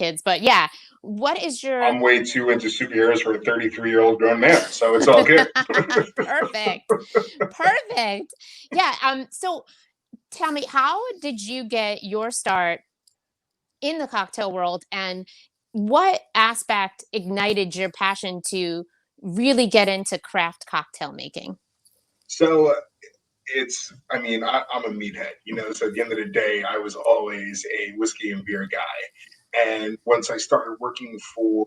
kids, but yeah, what is your I'm way too into superheroes for a 33-year-old grown man, so it's all good. perfect, perfect. Yeah. So tell me, how did you get your start in the cocktail world, and what aspect ignited your passion to really get into craft cocktail making? So I mean, I'm a meathead, so at the end of the day, I was always a whiskey and beer guy. And once I started working for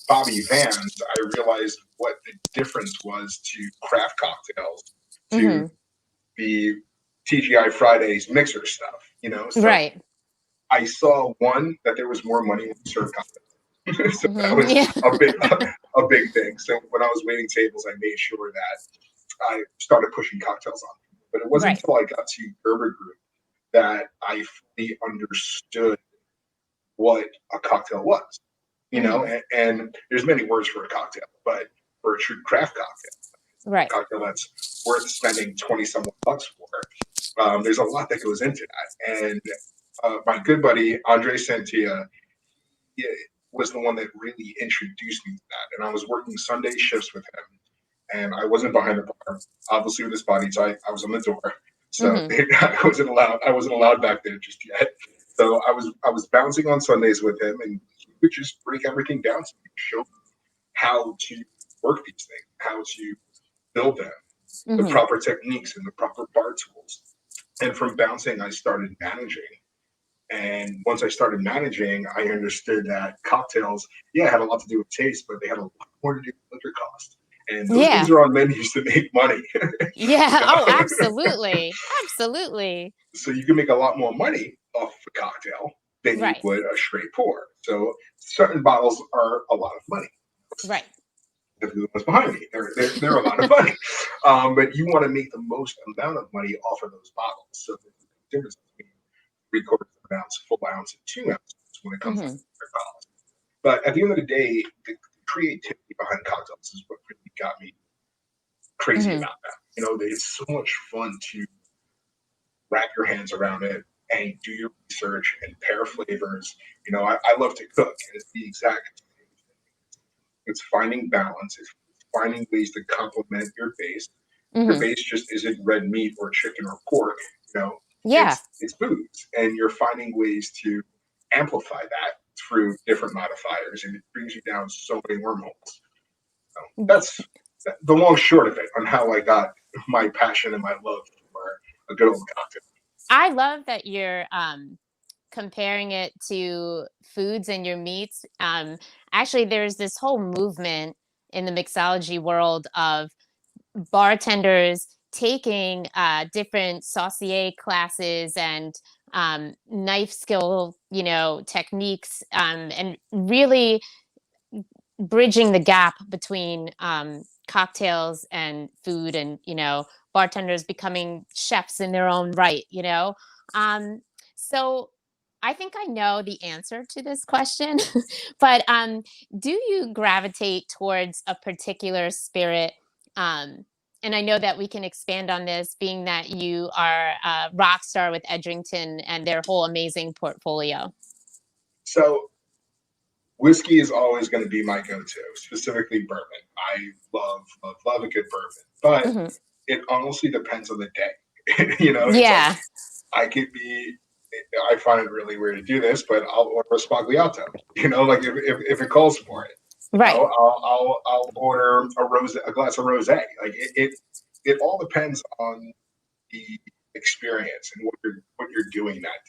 Bobby Vans, I realized what the difference was to craft cocktails to Hmm. the TGI Fridays mixer stuff, So Right. I saw one that there was more money when you served cocktails. So that Hmm. was Yeah. a big thing. So when I was waiting tables, I made sure that I started pushing cocktails on people. But it wasn't Right. until I got to Gerber Group that I fully understood what a cocktail was. Hmm. And there's many words for a cocktail, but for a true craft cocktail, a Right. cocktail that's worth spending 20 some bucks for, there's a lot that goes into that. And my good buddy Andre Santia was the one that really introduced me to that. And I was working Sunday shifts with him, and I wasn't behind the bar, obviously with his body type. I was on the door, so Hmm. I wasn't allowed. I wasn't allowed back there just yet. So I was bouncing on Sundays with him, and he would just break everything down to me, show me how to work these things, how to build them, the Hmm. proper techniques and the proper bar tools. And from bouncing, I started managing. And once I started managing, I understood that cocktails, yeah, had a lot to do with taste, but they had a lot more to do with liquor cost. And those things Yeah. are on menus to make money. Yeah. you Oh, know? absolutely. Absolutely. So you can make a lot more money off a cocktail than you Right. would a straight pour. So certain bottles are a lot of money. Right. The ones behind me, they're a lot of money. But you want to make the most amount of money off of those bottles. So the difference between 3/4 of an ounce, full ounce, and 2 ounces when it comes to Hmm. their cost. But at the end of the day, the creativity behind cocktails is what really got me crazy Hmm. about that. It's so much fun to wrap your hands around it and do your research and pair flavors. I love to cook, and it's the exact same thing. It's finding balance. It's finding ways to complement your base. Your Hmm. base just isn't red meat or chicken or pork. You know, Yeah. it's foods, and you're finding ways to amplify that through different modifiers, and it brings you down so many wormholes. So that's the long short of it on how I got my passion and my love for a good old cocktail. I love that you're comparing it to foods and your meats. Actually, there's this whole movement in the mixology world of bartenders taking different saucier classes and knife skill, techniques, and really bridging the gap between cocktails and food, and bartenders becoming chefs in their own right. So I think I know the answer to this question, but do you gravitate towards a particular spirit? um, and I know that we can expand on this, being that you are a rock star with Edrington and their whole amazing portfolio. So whiskey is always going to be my go-to, specifically bourbon. I love, love, love a good bourbon, but Hmm. it honestly depends on the day. It's like Yeah. I could be. I find it really weird to do this, but I'll order a Spagliato. Like if it calls for it, Right. I'll order a glass of rosé. Like it all depends on the experience and what you're doing that.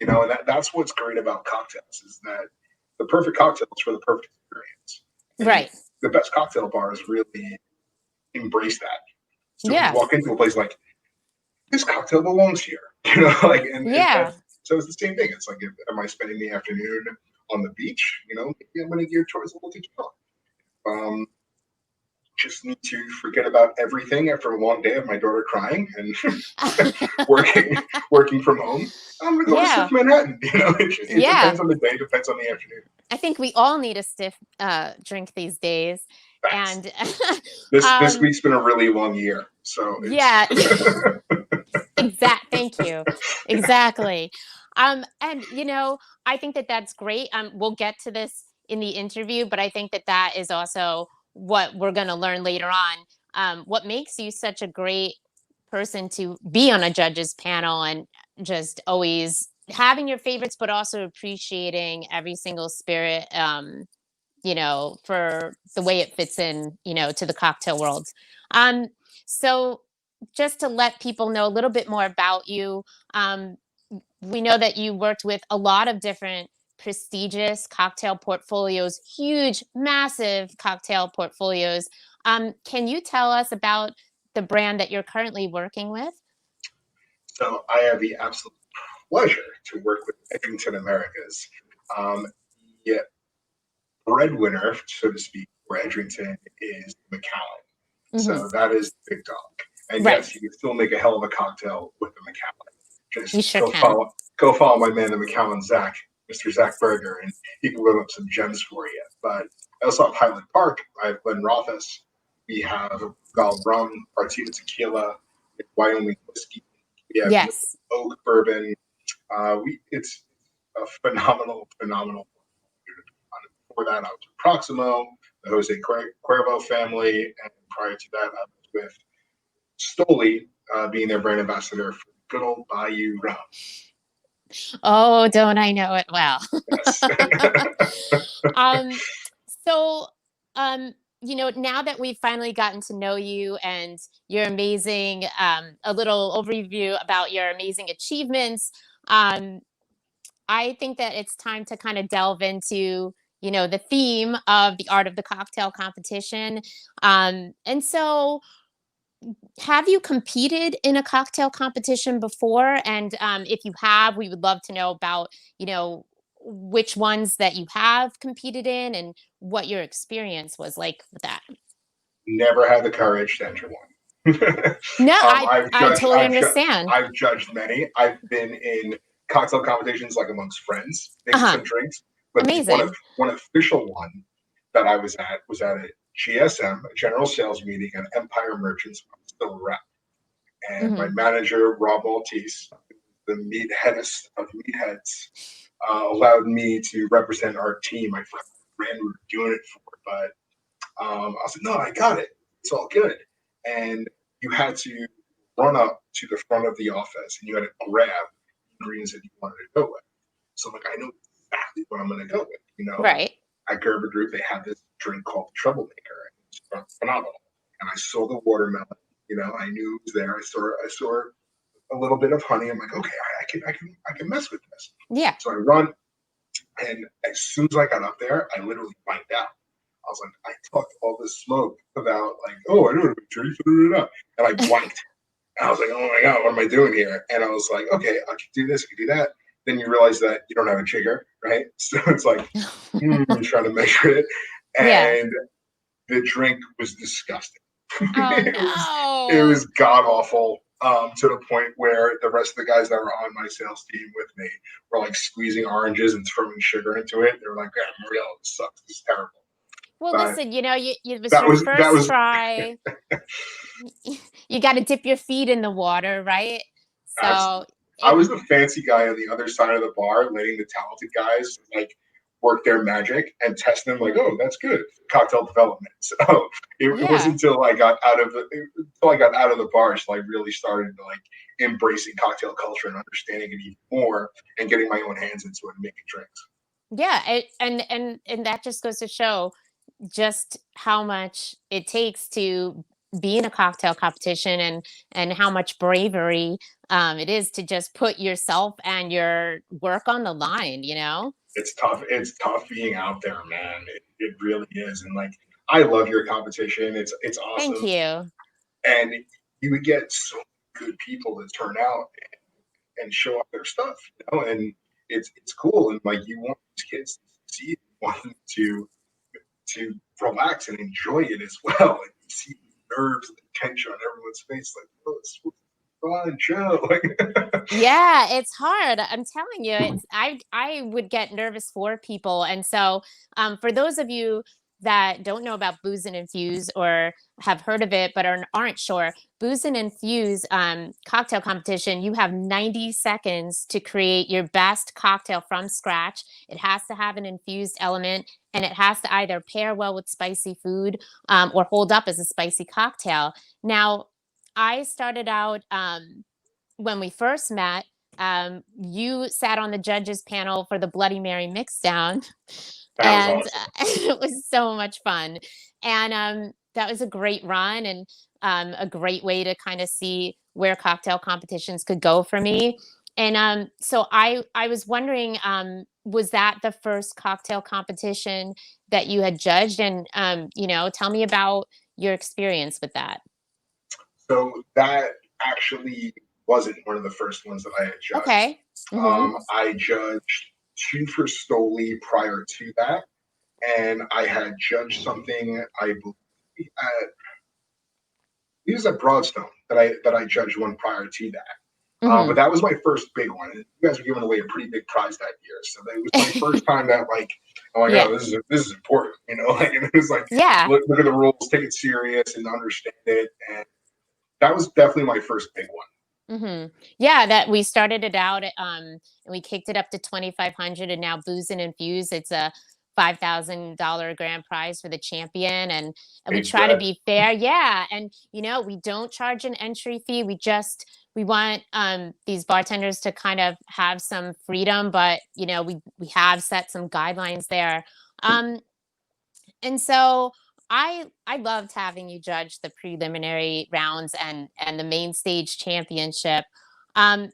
And that's what's great about cocktails is that the perfect cocktail is for the perfect experience, and Right. the best cocktail bars really embrace that. So when you Yeah. walk into a place like this cocktail belongs here, like and Yeah. so it's the same thing. It's like, am I spending the afternoon on the beach? Maybe I'm going to gear towards a little tequila. Um, just need to forget about everything after a long day of my daughter crying and working working from home. I'm gonna go to Stiff Yeah. Manhattan. It Yeah. depends on the day, depends on the afternoon. I think we all need a stiff drink these days. Facts. And This um week's been a really long year, so it's yeah, thank you. Exactly. And I think that that's great. We'll get to this in the interview, but I think that that is also what we're going to learn later on. What makes you such a great person to be on a judges panel and just always having your favorites, but also appreciating every single spirit, for the way it fits in, to the cocktail world. Um, so just to let people know a little bit more about you, um, we know that you worked with a lot of different prestigious cocktail portfolios, huge, massive cocktail portfolios. Can you tell us about the brand that you're currently working with? So I have the absolute pleasure to work with Edrington Americas. Um, the breadwinner, so to speak, for Edrington is Macallan. Hmm. So that is the big dog. And Right. yes, you can still make a hell of a cocktail with the Macallan. You Just sure can. go follow my man, the Macallan Zach, Mr. Zach Berger, and he can whip up some gems for you. But I also have Highland Park. I have Glen Rothes. We have Val Rum, Partita Tequila, Wyoming Whiskey. We have Yes. Oak Bourbon. It's a phenomenal. Before that, I was with Proximo, the Jose Cuervo family, and prior to that, I was with Stoli, being their brand ambassador for good old Bayou Rum. Oh, don't I know it well. Yes. um, so, now that we've finally gotten to know you and your amazing, a little overview about your amazing achievements, um, I think that it's time to kind of delve into, the theme of the art of the cocktail competition. And so, have you competed in a cocktail competition before? And if you have, we would love to know about, which ones that you have competed in and what your experience was like with that. Never had the courage to enter one. No, I I totally understand. I've judged many. I've been in cocktail competitions like amongst friends, making Uh-huh. some drinks. But the Amazing. one official one that I was at a GSM, a General Sales Meeting at Empire Merchants, when I was still a rep. And my Hmm. manager, Rob Maltese, the meatheadest of meatheads, allowed me to represent our team. I forgot what brand we were doing it for, but I was like, no, I got it. It's all good. And you had to run up to the front of the office and you had to grab ingredients that you wanted to go with. So I'm like, I know exactly what I'm going to go with. Right. At Gerber Group, they had this drink called Troublemaker. It was phenomenal. And I saw the watermelon. I knew it was there. I saw a little bit of honey. I'm like, okay, I can mess with this. Yeah. So I run, and as soon as I got up there, I literally blanked out. I was like, I talked all this smoke about like, oh, I know what a drink, and I blanked. And I was like, oh my god, what am I doing here? And I was like, okay, I can do this, I can do that. Then you realize that you don't have a jigger, right? So it's like, trying to measure it, Yeah. and the drink was disgusting. Oh It no. was god awful. To the point where the rest of the guys that were on my sales team with me were like squeezing oranges and throwing sugar into it. They were like, "Yeah, Mauriello, this sucks. This is terrible." Well, But listen, it was your that first was try. You got to dip your feet in the water, right? So absolutely. I it, was the fancy guy on the other side of the bar, letting the talented guys like work their magic and test them. Like, oh, that's good. Cocktail development. So it wasn't yeah, until I got out of the bar until I really started to like embracing cocktail culture and understanding it even more and getting my own hands into it and making drinks. yeah, and that just goes to show just how much it takes to be in a cocktail competition and how much bravery it is to just put yourself and your work on the line. It's tough. It's tough being out there, man. It really is. And like I love your competition. It's Thank awesome. you. And you would get so good people to turn out and show off their stuff, and it's cool. And like you want these kids to succeed, you want them to relax and enjoy it as well. And you see the nerves and the tension on everyone's face, like, oh, it's fun, chill. Like, Yeah, it's hard. I'm telling you, I would get nervous for people. And so for those of you that don't know about Booze and Infuse or have heard of it but aren't sure, Booze and Infuse cocktail competition, you have 90 seconds to create your best cocktail from scratch. It has to have an infused element, and it has to either pair well with spicy food or hold up as a spicy cocktail. Now, I started out when we first met. You sat on the judges panel for the Bloody Mary mixdown, That was and awesome. it was so much fun. And that was a great run, and a great way to kind of see where cocktail competitions could go for me. And so I was wondering, was that the first cocktail competition that you had judged? And tell me about your experience with that. So that actually wasn't one of the first ones that I had judged. Okay. Mm-hmm. I judged two for Stoli prior to that, and I had judged something I believe at, it was at Broadstone that I judged one prior to that. But Mm-hmm. that was my first big one. And you guys were giving away a pretty big prize that year, so it was my first time that like, oh my Yeah. god, this is important, like, and it was like, Yeah. look at the rules, take it serious, and understand it, and that was definitely my first big one. Yeah, that we started it out and we kicked it up to 2,500, and now Booze and Infuse, it's a $5,000 grand prize for the champion, and we Big try to bread. be fair. Yeah, and we don't charge an entry fee. We want these bartenders to kind of have some freedom, but we have set some guidelines there. Um and so I loved having you judge the preliminary rounds and the main stage championship. Um,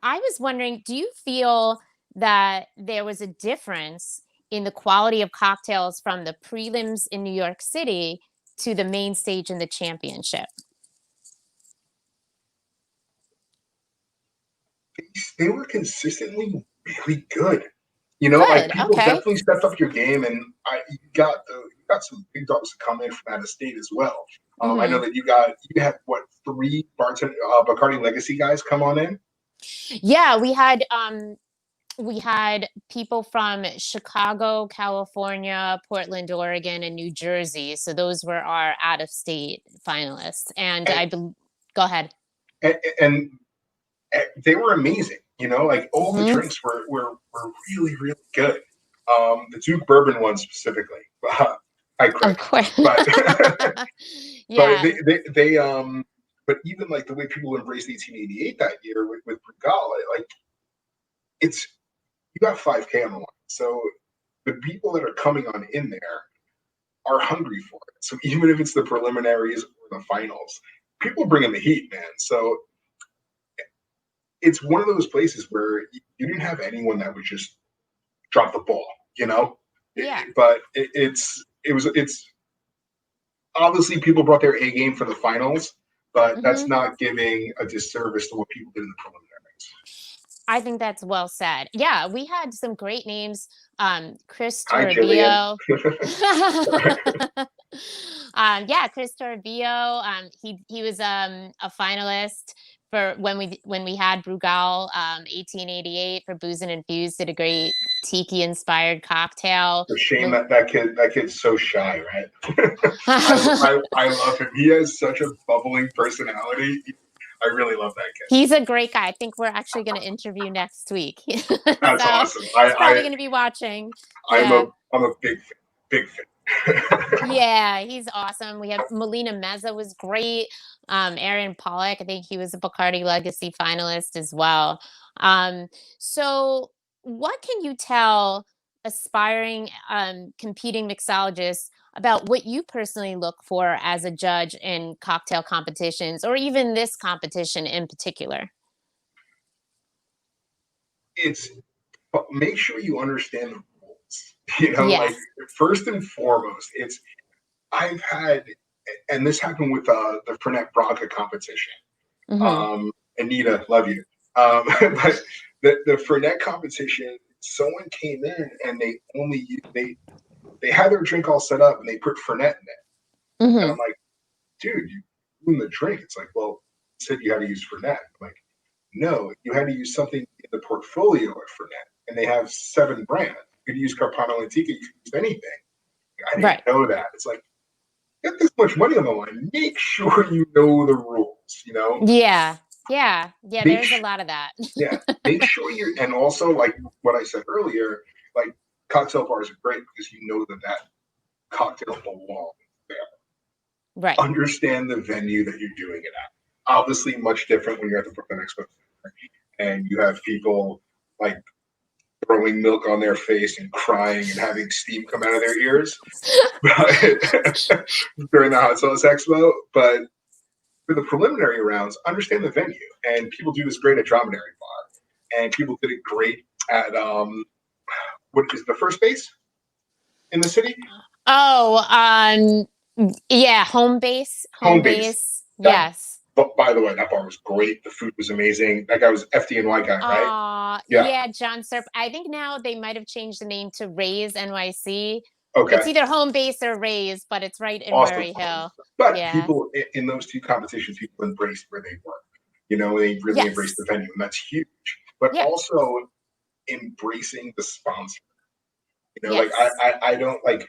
I was wondering, do you feel that there was a difference in the quality of cocktails from the prelims in New York City to the main stage in the championship? They were consistently really good. Like Good. people Okay. definitely stepped up your game, and you got some big dogs to come in from out of state as well. I know Hmm. that you had what, three bartender Bacardi Legacy guys come on in. Yeah, we had people from Chicago, California, Portland, Oregon, and New Jersey. So those were our out of state finalists. And And, go ahead. and they were amazing. Like all the Hmm. drinks were really really good. The Duke Bourbon one specifically, high Of credit, course. but but Yeah. they but even like the way people embraced 1888 that year with Brugal, like it's you got 5K on the line, so the people that are coming on in there are hungry for it. So even if it's the preliminaries or the finals, people bring in the heat, man. So it's one of those places where you didn't have anyone that would just drop the ball, you know. Yeah. But it's obviously people brought their A game for the finals, but that's Hmm. not giving a disservice to what people did in the preliminaries. I think that's well said. Yeah, we had some great names. Chris Hi, Jillian. Toribio. Yeah, Chris Toribio. He was a finalist for when we had Brugal 1888 for Booze and Infused. Did a great tiki inspired cocktail. The shame that kid's so shy, right? I love him. He has such a bubbling personality. I really love that kid. He's a great guy. I think we're actually going to interview next week. That's So awesome. he's probably going to be watching. Yeah. I'm a big fan. Yeah, he's awesome. We have Melina Meza was great. Aaron Pollock, I think he was a Bacardi Legacy finalist as well. Um, so what can you tell aspiring competing mixologists about what you personally look for as a judge in cocktail competitions or even this competition in particular? It's But make sure you understand the rules. Like Yes. first and foremost, I've had, and this happened with the Fernet Branca competition. Hmm. Anita, love you. But the Fernet competition, someone came in and they had their drink all set up and they put Fernet in it, and Hmm. I'm like, dude, you ruined the drink. It's like, well, you said you had to use Fernet. I'm like, no, you had to use something in the portfolio at Fernet, and they have 7 brands. You could use Carpano Antica, you could use anything. I didn't Right. know that. It's like, get this much money on the line. Make sure you know the rules, you know? Yeah. Yeah. Yeah. Make There's a sh- lot of that. yeah, make sure you're, and also like what I said earlier, like cocktail bars are great because you know that cocktail belongs there. Right. Understand the venue that you're doing it at. Obviously, much different when you're at the Brooklyn Expo Center and you have people like throwing milk on their face and crying and having steam come out of their ears during the hot sauce expo. But for the preliminary rounds, understand the venue. And people do this great at Dromedary Bar, and people did it great at what is the first base in the city? Oh, yeah, home base, home Home base. base. That, Yes. but by the way, that bar was great. The food was amazing. That guy was FDNY guy, right? Yeah. Yeah, John Serp. I think now they might have changed the name to Raise NYC. It's Okay. either home base or Raise, but it's right in Awesome. Murray Hill. But Yeah. people in those two competitions, people embraced where they were. You know, they really embraced the Yes. venue, and that's huge. But Yeah. also embracing the sponsor. You know, like Yes. I don't like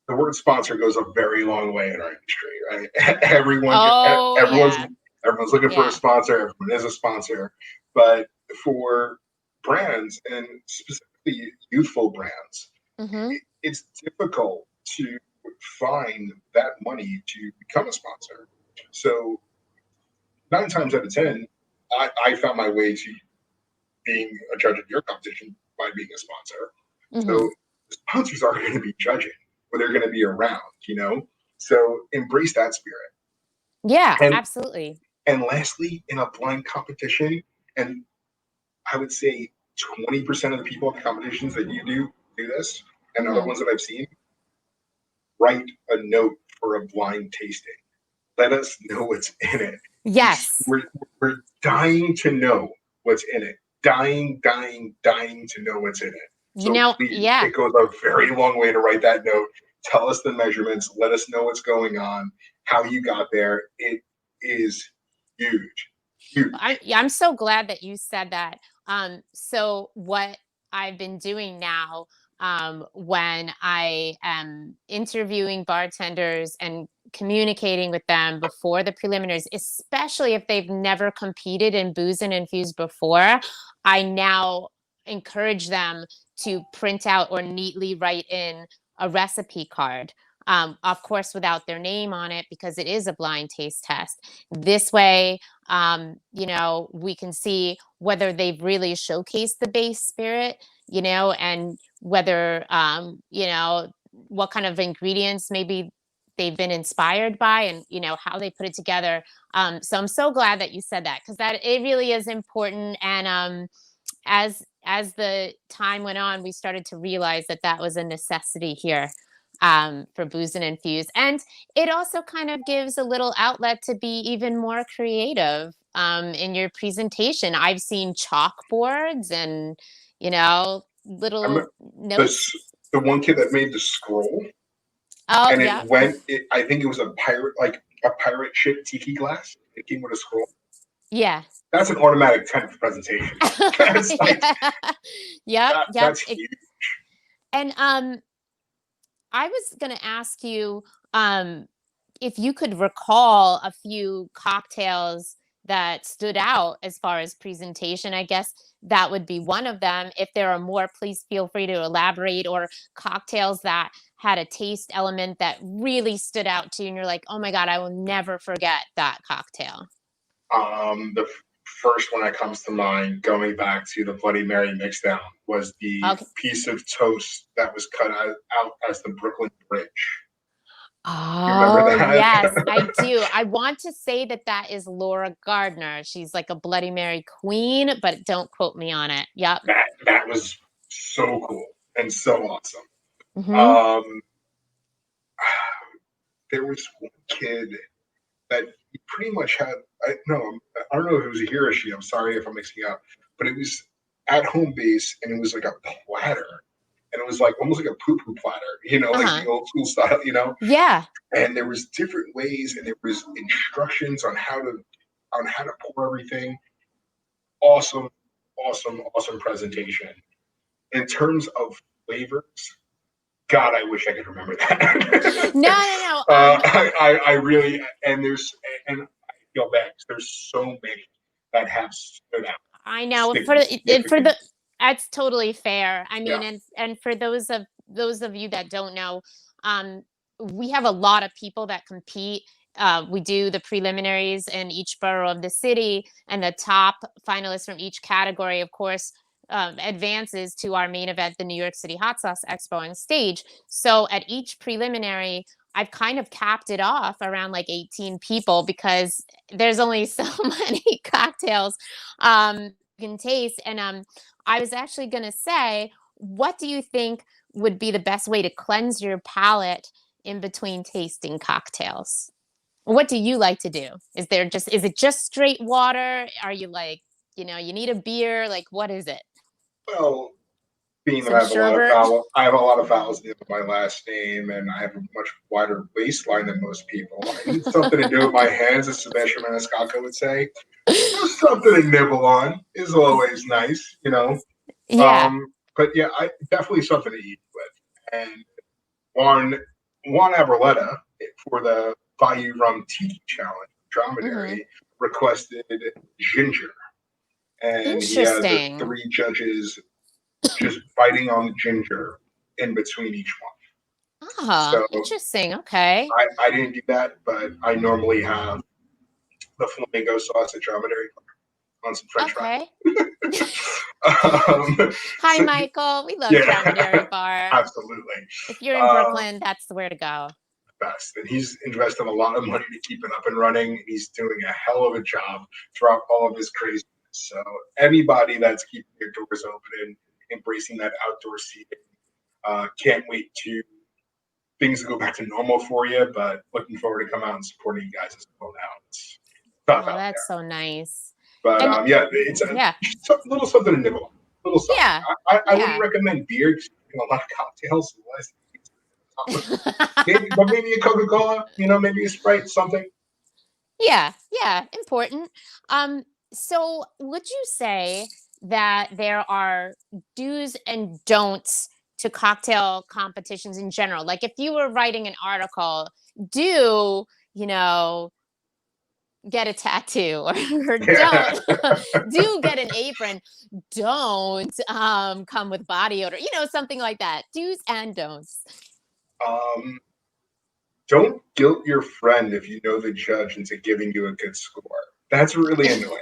the word sponsor goes a very long way in our industry, right? Oh, Everyone's yeah. everyone's looking for a Yeah. sponsor. Everyone is a sponsor, but for brands and specifically youthful brands, Mm-hmm. it's difficult to find that money to become a sponsor. So 9 times out of 10, I found my way to being a judge of your competition by being a sponsor. Mm-hmm. So the sponsors are going to be judging, or they're going to be around, you know. So embrace that spirit. Yeah, And absolutely. and lastly, in a blind competition, and I would say 20% of the people in the competitions that you do this, and other Mm-hmm. ones that I've seen, write a note for a blind tasting. Let us know what's in it. Yes. We're dying to know what's in it. Dying to know what's in it. So please, Yeah. it goes a very long way to write that note. Tell us the measurements. Let us know what's going on, how you got there. It is huge, huge. I'm so glad that you said that. So what I've been doing now, when I am interviewing bartenders and communicating with them before the preliminaries, especially if they've never competed in booze and infused before, I now encourage them to print out or neatly write in a recipe card. Of course, without their name on it, because it is a blind taste test. This way, we can see whether they've really showcased the base spirit, and whether, what kind of ingredients maybe they've been inspired by, and, how they put it together. So I'm so glad that you said that, because that it really is important. And as the time went on, we started to realize that that was a necessity here, for booze and infused. And it also kind of gives a little outlet to be even more creative, in your presentation. I've seen chalkboards and, I'm little the notes. the one kid that made the scroll, Oh, and yeah. it went. I think it was a pirate ship tiki glass. It came with a scroll. Yeah. That's an automatic 10 for presentation. That's like Yeah. Yep. Yep. that's huge. And I was going to ask you, um, if you could recall a few cocktails that stood out as far as presentation. I guess that would be one of them. If there are more, please feel free to elaborate, or cocktails that had a taste element that really stood out to you and you're like, oh my God, I will never forget that cocktail. The first one that comes to mind, going back to the Bloody Mary mixdown, was the Okay. piece of toast that was cut out as the Brooklyn Bridge. You remember Oh, yes, that? I do. I want to say that that is Laura Gardner. She's like a Bloody Mary queen, but don't quote me on it. Yep. that was so cool and so awesome. Hmm. Um, there was one kid that he pretty much had. I don't know if it was a he or a she. I'm sorry if I'm mixing up, but it was at home base and it was like a platter, and it was like almost like a poo poo platter, like the Uh-huh. old school style. Yeah. And there was different ways, and there was instructions on how to pour everything. Awesome, awesome, awesome presentation. In terms of flavors, God, I wish I could remember that. No, no, no. I really, and I feel bad because there's so many that have stood out I know for significant. the that's totally fair. I Yeah. mean, and for those of you that don't know, um, we have a lot of people that compete. We do the preliminaries in each borough of the city, and the top finalists from each category, of course, advances to our main event, the New York City Hot Sauce Expo on stage. So at each preliminary, I've kind of capped it off around like 18 people because there's only so many cocktails you can taste. And I was actually going to say, what do you think would be the best way to cleanse your palate in between tasting cocktails? What do you like to do? Is it just straight water? Are you like, you need a beer? Like, what is it? Well, being that Some I have a lot of sherbet? I have a lot of vowels in my last name, and I have a much wider waistline than most people. I need something to do with my hands, as Sebastian Maniscalco would say. Just something to nibble on is always nice, you know. Yeah. But yeah, I definitely something to eat with. And Juan Abroletta for the Bayou Rum Tiki Challenge Hmm. dromedary requested ginger, and he had the Interesting. three judges just biting on the ginger in between each one. Ah, So interesting. Okay. I didn't do that, but I normally have the flamingo sauce at dromedary on some French fries. Okay. Hi, So Michael. We love yeah, Dromedary Bar. absolutely. If you're in Um, Brooklyn, that's the where to go. Best. And he's invested a lot of money to keep it up and running. He's doing a hell of a job throughout all of his craziness. So anybody that's keeping their doors open and embracing that outdoor seating, can't wait to things to go back to normal for you. But looking forward to come out and supporting you guys as well now. It's tough Oh, out that's there. so nice. But And yeah, it's a yeah, little something to nibble on. A little something. yeah, I wouldn't yeah. recommend beer because you know, a lot of cocktails. Maybe a Coca Cola, maybe a Sprite, something. Yeah, yeah, important. Um, so would you say that there are do's and don'ts to cocktail competitions in general? Like if you were writing an article, do, you know, get a tattoo or Yeah. don't do get an apron, don't come with body odor, something like that. Do's and don'ts. Um, don't guilt your friend if you know the judge into giving you a good score. That's really annoying.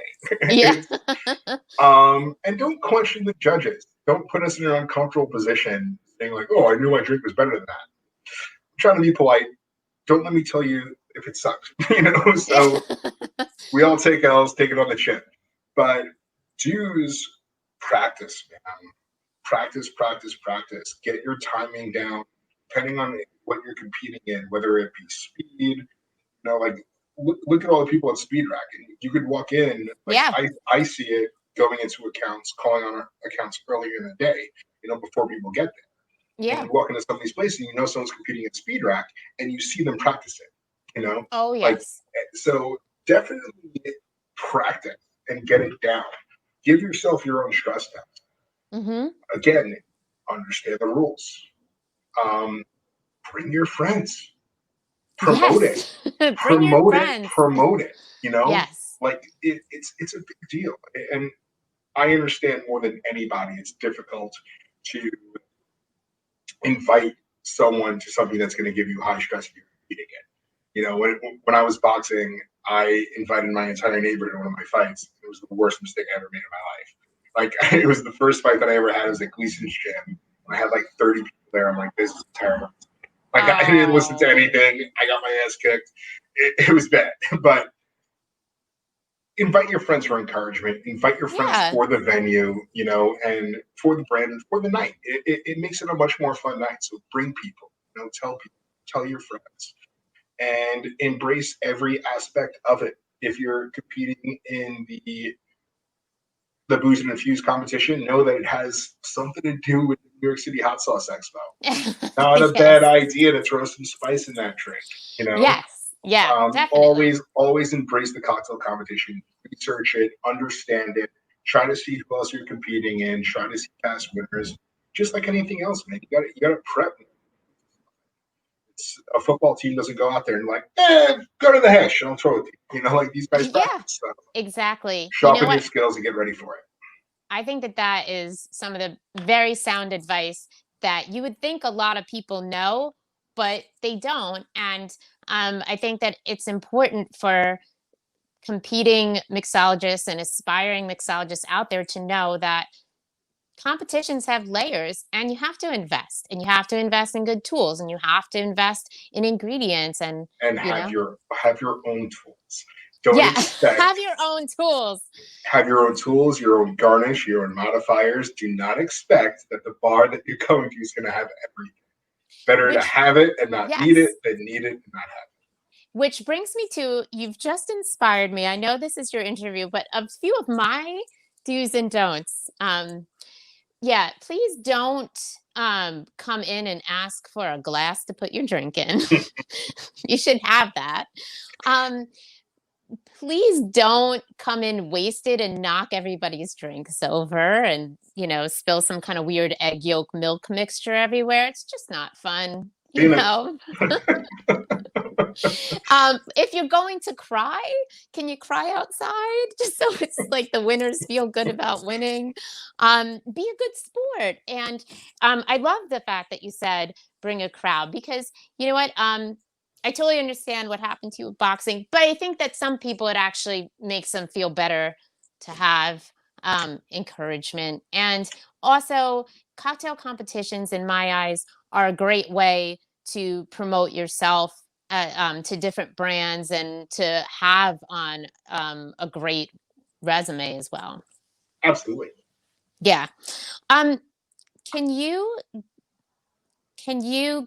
Yeah. It's, and don't question the judges. Don't put us in an uncomfortable position saying like, "Oh, I knew my drink was better than that." I'm trying to be polite. Don't let me tell you if it sucks. So we all take L's, take it on the chin. But dues, practice, man. Practice, practice, practice. Get your timing down, depending on what you're competing in, whether it be speed, like look at all the people at speed rack. And you could walk in, like Yeah. I see it going into accounts, calling on accounts earlier in the day, before people get there. And Yeah. you walk into some of these places and someone's competing at speed rack and you see them practicing, Oh, like, yes. so definitely practice and get it down. Give yourself your own stress test. Mm-hmm. Again, understand the rules. Um, bring your friends. Promote it. Yes. Bring your Promote it. friends. Promote it. Yes. Like it's a big deal. And I understand more than anybody. It's difficult to invite someone to something that's going to give you high stress if you're competing it. When I was boxing, I invited my entire neighbor to one of my fights. It was the worst mistake I ever made in my life. Like it was the first fight that I ever had. It was at Gleason's gym. I had like 30 people there. I'm like, this is terrible. Like I didn't listen to Oh, anything. I got my ass kicked. It was bad. But invite your friends for encouragement. Invite your friends yeah. for the venue, and for the brand and for the night. It makes it a much more fun night. So bring people. Tell people. Tell your friends. And embrace every aspect of it. If you're competing in the booze and infused competition, know that it has something to do with the New York City Hot Sauce Expo. Not a bad Yes. idea to throw some spice in that drink. Yes. Yeah, definitely. Always embrace the cocktail competition. Research it, understand it. Try to see who else you're competing in. Try to see past winners. Just like anything else, man. You got to prep. a football team doesn't go out there and like, go to the hash, and I'll throw it to you. You know, like these guys Yeah, practice. So exactly. You know sharpen your what? skills and get ready for it. I think that that is some of the very sound advice that you would think a lot of people know, but they don't. And I think that it's important for competing mixologists and aspiring mixologists out there to know that competitions have layers and you have to invest, and you have to invest in good tools, and you have to invest in ingredients, and And you know have your own tools. Don't yeah, expect have your own tools. have your own tools, your own garnish, your own modifiers. Do not expect that the bar that you're going to is going to have everything. Better to Which, have it and not need it yes, than need it and not have which brings me to, you've just inspired me. I know this is your interview, but a few of my do's and don'ts. Yeah, please don't come in and ask for a glass to put your drink in. it. You should have that. Um, Please don't come in wasted and knock everybody's drinks over, and spill some kind of weird egg yolk milk mixture everywhere. It's just not fun, You know, if you're going to cry, can you cry outside just so it's like the winners feel good about winning? Be a good sport. And I love the fact that you said bring a crowd, because you know what, I totally understand what happened to you with boxing, but I think that some people, it actually makes them feel better to have encouragement. And also, cocktail competitions, in my eyes, are a great way to promote yourself to different brands, and to have on a great resume as well. absolutely. Yeah. Um, can you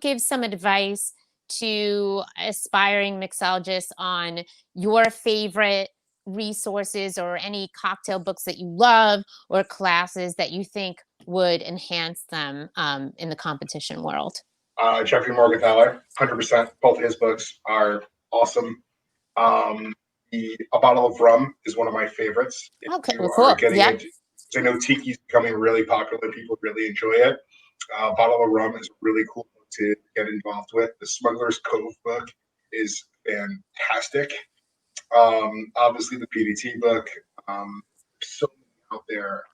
give some advice to aspiring mixologists on your favorite resources, or any cocktail books that you love, or classes that you think would enhance them in the competition world? Jeffrey Morgenthaler, 100%. Both his books are awesome. A Bottle of Rum is one of my favorites. If Okay, you well, are cool. getting Yep. into, I know Tiki's becoming really popular. People really enjoy it. Bottle of Rum is a really cool book to get involved with. The Smuggler's Cove book is fantastic. Obviously, the PDT book. So many out there.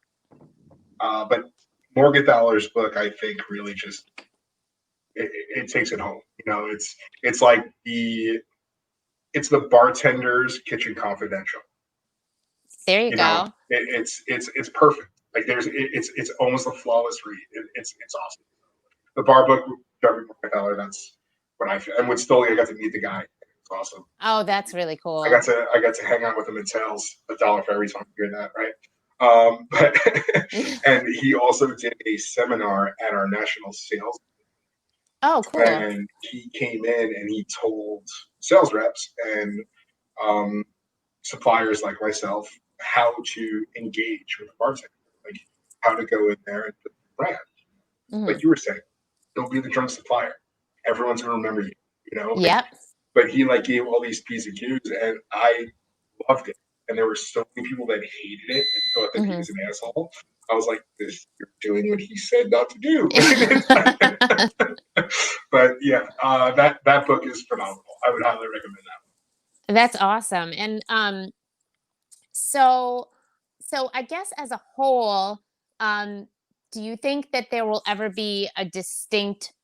But Morgenthaler's book, I think, really just it takes it home. You know, it's like it's the bartender's kitchen confidential. There you You know, go. it's perfect. Like it's almost a flawless read. It's awesome. The bar book, Jeffrey Morgenthaler, that's what I feel. And with Stoli, I got to meet the guy. It's awesome. Oh, that's really I cool. got to hang out with him in sales, $1 for every time you hear that, right? But and he also did a seminar at our national sales, Oh, cool. and he came in and he told sales reps and um, suppliers like myself how to engage with the bartender, like how to go in there and put the brand. Hmm. Like you were saying, don't be the drunk supplier. Everyone's gonna remember you, you know. Like, Yep. but he like gave all these P's and Q's, and I loved it. And there were so many people that hated it and thought that he Hmm. was an asshole. I was like, "This, you're doing what he said not to do." But yeah, that book is phenomenal. I would highly recommend that. That's awesome. And so I guess, as a whole, um, do you think that there will ever be a distinct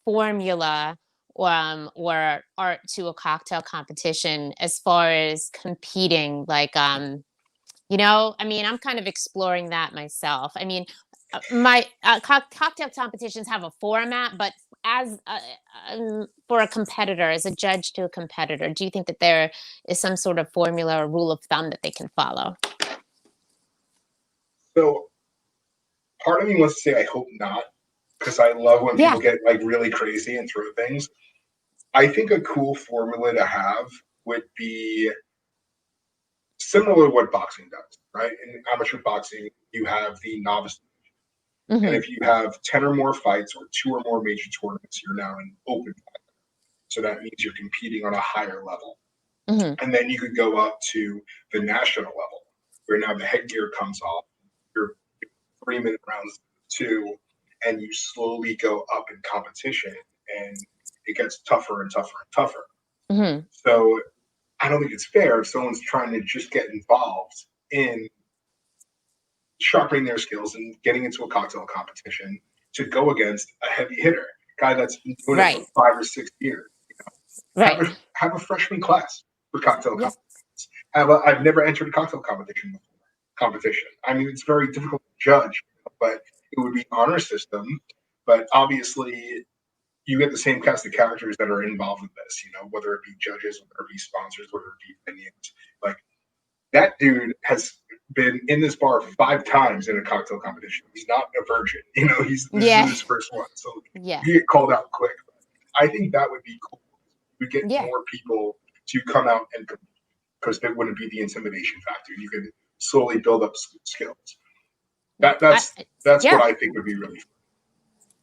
formula, or art to a cocktail competition, as far as competing? Like, I mean, I'm kind of exploring that myself. I mean, my cocktail competitions have a format, but as for a competitor, as a judge to a competitor, do you think that there is some sort of formula or rule of thumb that they can follow? So part of me wants to say I hope not, because I love when people Yeah. get like really crazy and throw things. I think a cool formula to have would be similar to what boxing does, right? In amateur boxing, you have the novice. And Hmm. if you have 10 or more fights or two or more major tournaments, you're now an open fight. So that means you're competing on a higher level. Hmm. And then you could go up to the national level, where now the headgear comes off. You're 3 minute rounds two, and you slowly go up in competition. And it gets tougher and tougher and tougher. Mm-hmm. So I don't think it's fair if someone's trying to just get involved in sharpening their skills and getting into a cocktail competition to go against a heavy hitter, guy that's been doing it for 5 or 6 years. Have a freshman class for cocktail competitions. I've never entered a cocktail competition before. I mean, it's very difficult to judge, but it would be honor system. But obviously, you get the same cast of characters that are involved in this. Whether it be judges, whether it be sponsors, whether it be opinions. Like that dude has been in this bar 5 times in a cocktail competition. He's not a virgin. This is his first one. So you get called out quick. I think that would be cool. We get more people to come out and compete because there wouldn't be the intimidation factor. You could slowly build up skills. That's what I think would be really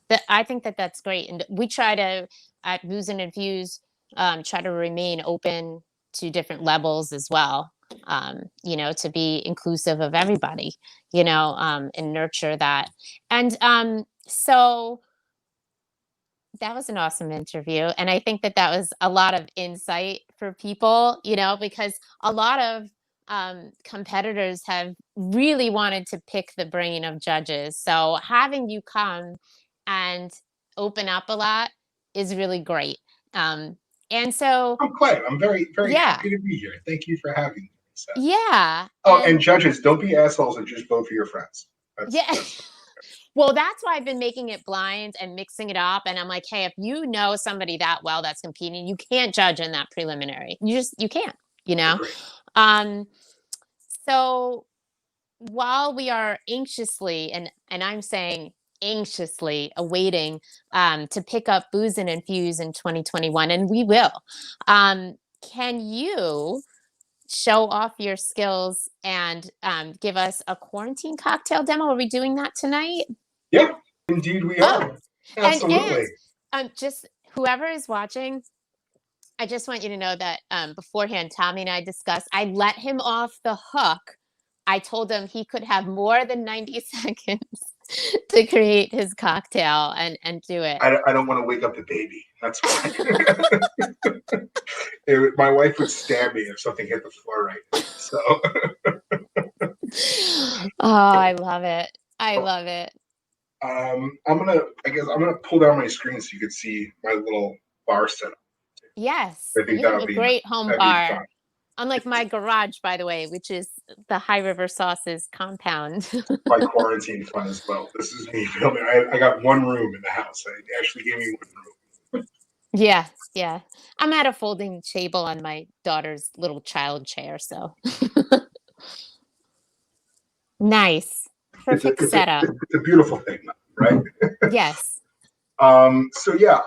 fun. I think that's great. And we try to, at Booze and Infuse, try to remain open to different levels as well, to be inclusive of everybody, and nurture that. And so that was an awesome interview. And I think that was a lot of insight for people, because a lot of competitors have really wanted to pick the brain of judges. So having you come and open up a lot is really great. And so I'm glad. I'm very, very happy to be here. Thank you for having me. So. Yeah. Oh, and judges, don't be assholes and just vote for your friends. Well, that's why I've been making it blind and mixing it up. And I'm like, hey, if you know somebody that well that's competing, you can't judge in that preliminary. You can't, So while we are anxiously, and I'm saying anxiously awaiting to pick up Booze and Infuse in 2021, and we will, can you show off your skills and give us a quarantine cocktail demo? Are we doing that tonight? Yeah, indeed we are. Absolutely. And just whoever is watching, I just want you to know that beforehand, Tommy and I discussed, I let him off the hook. I told him he could have more than 90 seconds to create his cocktail and do it. I don't want to wake up the baby. That's why. My wife would stab me if something hit the floor right now. So. I love it. I love it. I'm gonna pull down my screen so you can see my little bar setup. Yes, you have a great home bar. Unlike my garage, by the way, which is the High River Sauces compound. My quarantine fun as well. This is me filming. I got one room in the house. They actually gave me one room. Yeah. I'm at a folding table on my daughter's little child chair, so. Nice. Perfect setup. It's a beautiful thing, right? Yes. So yeah,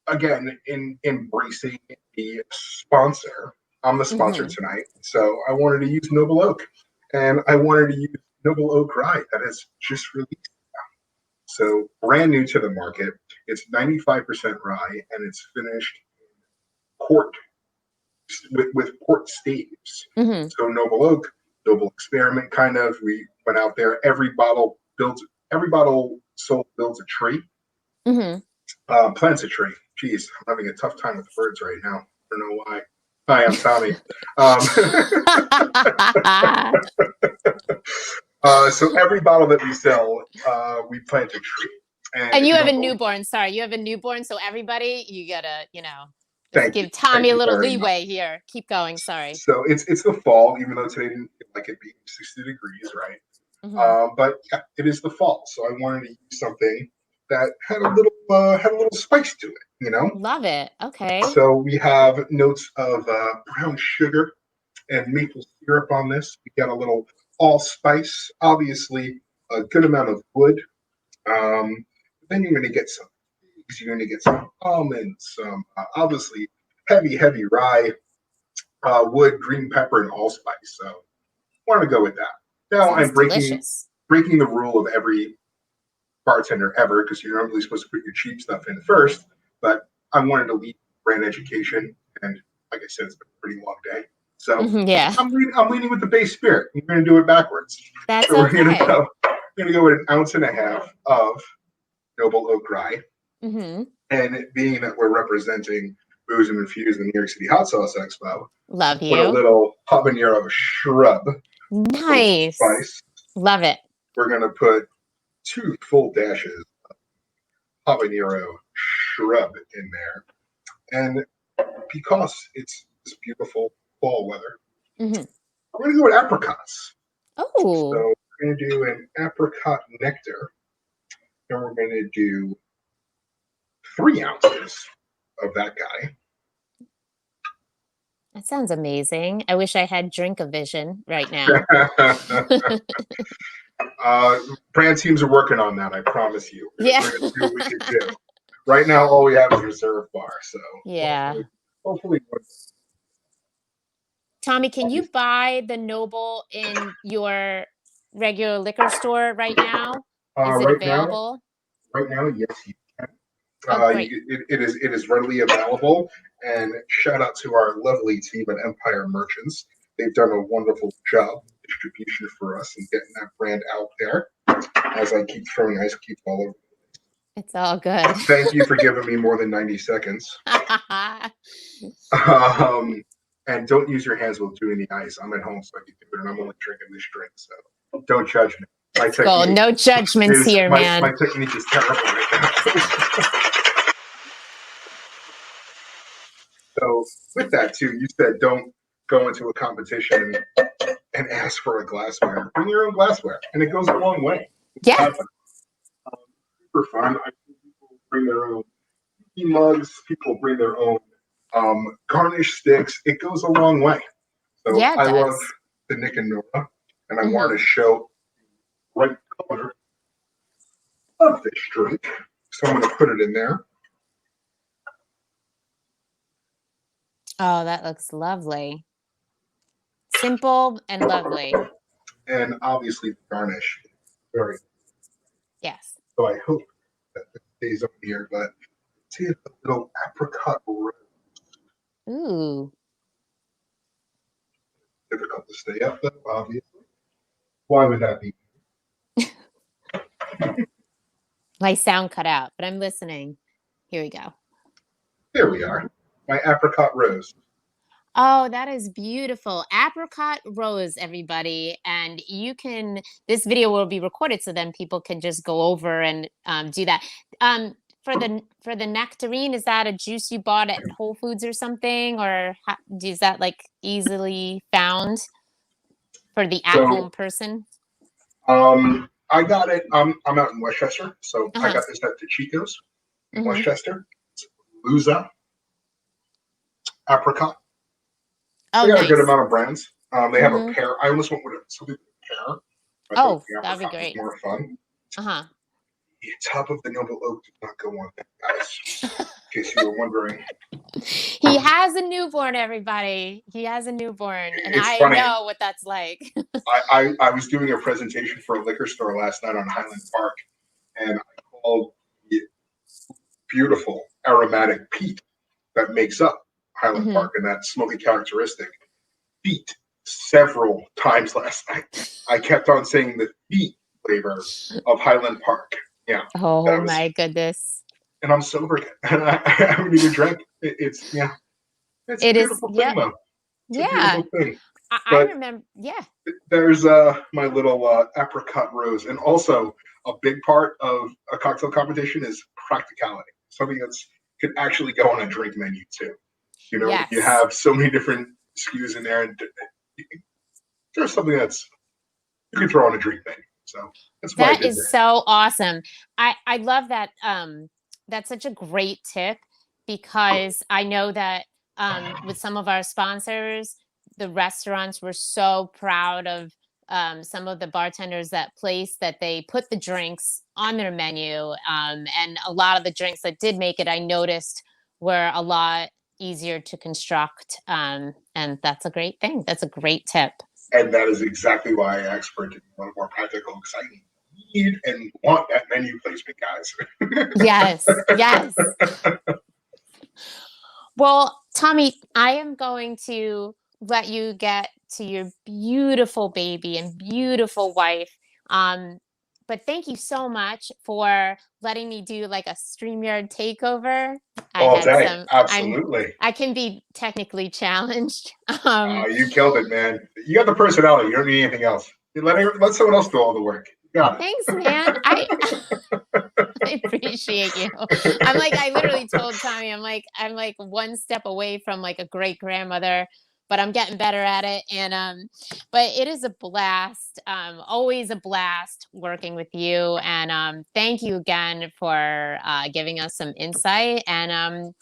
again, in embracing the sponsor, I'm the sponsor tonight. So I wanted to use Noble Oak, and I wanted to use Noble Oak Rye that is just released. So brand new to the market. It's 95% rye, and it's finished port with port staves. So Noble Oak, Noble Experiment, kind of. We went out there. Every bottle sold builds a tree. Plants a tree. Jeez, I'm having a tough time with words right now. I don't know why. Hi, I'm Tommy. So every bottle that we sell, we plant a tree. And you have a newborn. Sorry, you have a newborn. So everybody, you gotta, give Tommy a little leeway here. Keep going. Sorry. So it's the fall, even though today didn't feel like it being 60 degrees, right? But yeah, it is the fall. So I wanted to use something that had a little spice to it, Love it. Okay. So we have notes of brown sugar and maple syrup on this. We got a little allspice, obviously a good amount of wood. Then you're going to get some figs, you're going to get some almonds, some obviously heavy rye, wood, green pepper, and allspice. So I want to go with that. Now I'm breaking the rule of every bartender ever, because you're normally supposed to put your cheap stuff in first, but I wanted to lead brand education, and like I said, it's been a pretty long day. So I'm leading with the base spirit. We're going to do it backwards. That's so okay. We're going to go with 1.5 ounces of Noble Oak Rye. Mm-hmm. And it being that we're representing Booze and Infused in the New York City Hot Sauce Expo, Love put a you. little habanero shrub, a little Nice. spice. Love it. We're going to put 2 full dashes of habanero shrub in there. And because it's this beautiful fall weather, Mm-hmm. we're going to go with apricots. So Oh, we're going to do an apricot nectar, and we're going to do 3 ounces of that guy. that sounds amazing. I wish I had drink-o-vision right now. Brand teams are working on that. I promise you. We're Yeah. going to do what we can do. Right now, all we have is reserve bar. So Yeah. hopefully Tommy, can you buy the Noble in your regular liquor store right now? Is it right now, available? yes, you can. Oh, great. It is readily available. And shout out to our lovely team at Empire Merchants. They've done a wonderful job distribution for us and getting that brand out there. As I keep throwing ice cubes all over. It's all good. Thank you for giving me more than 90 seconds. And don't use your hands while doing the ice. I'm at home, so I can do it, and I'm only drinking this drink, so don't judge me. My Cool. technique No judgments is here, man. my technique is terrible right now. So with that too, you said don't go into a competition and ask for a glassware. Bring your own glassware, and it goes a long way. Yeah. Super fun. I think people bring their own mugs. People bring their own garnish sticks. It goes a long way. So Yeah, it I love does. the Nick and Nora, and I want Mm-hmm. to show the right color of this drink. So I'm going to put it in there. Oh, that looks lovely. Simple and lovely. And obviously the garnish is very. Yes. So I hope that it stays up here. But see a little apricot rose. Ooh. Difficult to stay up though, obviously. Why would that be? My sound cut out, but I'm listening. Here we go. There we are. My apricot rose. Oh, that is beautiful. Apricot rose, everybody. And this video will be recorded so then people can just go over and do that. For the nectarine, is that a juice you bought at Whole Foods or something? Or is that like easily found for the So at-home person? I got it. I'm out in Westchester, so I Uh-huh. got this at the Chico's in Mm-hmm. Westchester. It's Luza apricot. Oh, They got a good nice. amount of brands. They have a Mm-hmm. pear. I almost went with something with a pear. I thought Oh, the that'd be apricot was great. more fun. Uh-huh. The top of the noble oak did not go on that, guys. In case you were wondering. He has a newborn, everybody. He has a newborn, and It's I funny. know what that's like. I was doing a presentation for a liquor store last night on Highland Park, and I called the beautiful aromatic peat that makes up Highland Mm-hmm. Park and that smoky characteristic peat several times last night. I kept on saying the peat flavor of Highland Park. Yeah, Oh that was, my goodness. and I'm sober again, and I haven't even drank. It's yeah, it's a It is, beautiful thing yep. though. It's a Yeah. beautiful thing. I But remember, yeah. there's my little apricot rose, and also a big part of a cocktail competition is practicality. Something that's could actually go on a drink menu too. You know, you Yes. have so many different SKUs in there, and there's something that's you can throw on a drink menu. So that's what I That did is there. so awesome. I love that. That's such a great tip because I know that with some of our sponsors, the restaurants were so proud of some of the bartenders that place that they put the drinks on their menu. And a lot of the drinks that did make it, I noticed, were a lot easier to construct. And that's a great thing. That's a great tip. And that is exactly why I asked for it to be one of more practical, exciting. Need and want that menu placement, guys. Yes, yes. Well, Tommy, I am going to let you get to your beautiful baby and beautiful wife. Um, but thank you so much for letting me do like a StreamYard takeover. I All had day. some, Absolutely. I can be technically challenged. Um, You killed it, man. You got the personality. You don't need anything else. Let someone else do all the work. You got Thanks, man. I appreciate you. I'm like, I literally told Tommy, I'm like one step away from like a great grandmother, but I'm getting better at it. And but it is a blast. Always a blast working with you. And thank you again for giving us some insight. And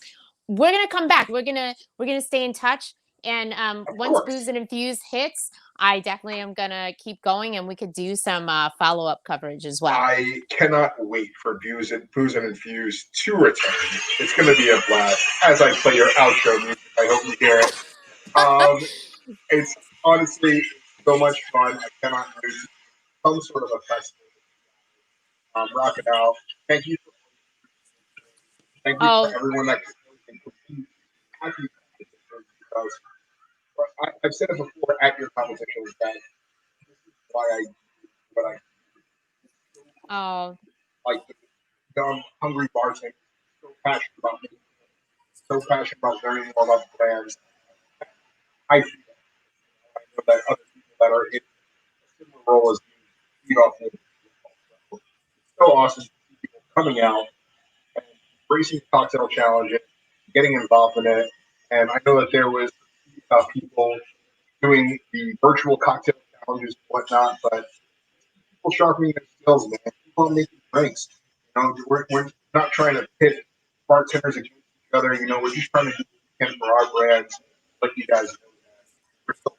we're gonna come back. We're gonna stay in touch. And it. Of once course. Booze and Infused hits, I definitely am gonna keep going, and we could do some follow up coverage as well. I cannot wait for Booze and Infuse to return. It's going to be a blast. As I play your outro music, I hope you hear it. Um, it's honestly so much fun. I cannot wait to some sort of a festival. Rock it out. Thank you. Thank you for Oh, everyone that continues happy because I've said it before at your competitions that this is why I do what I oh, like. The dumb, hungry bartender, so passionate about making, so passionate about learning more about the brands. I feel I know that other people that are in a similar role as me feed off of it. So it's so awesome to see people coming out and embracing the cocktail challenge and getting involved in it. And I know that there was people doing the virtual cocktail challenges and whatnot, but people sharpening their skills, man. People are making drinks. We're not trying to pit bartenders against each other. We're just trying to do what we can for our brands, like you guys know. We're still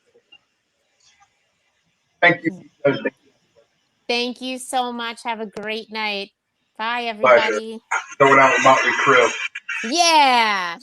thank you, Pizza. Thank you. thank you so much. Have a great night. Bye, Pleasure. everybody. Going out with Motley Crue. Yeah.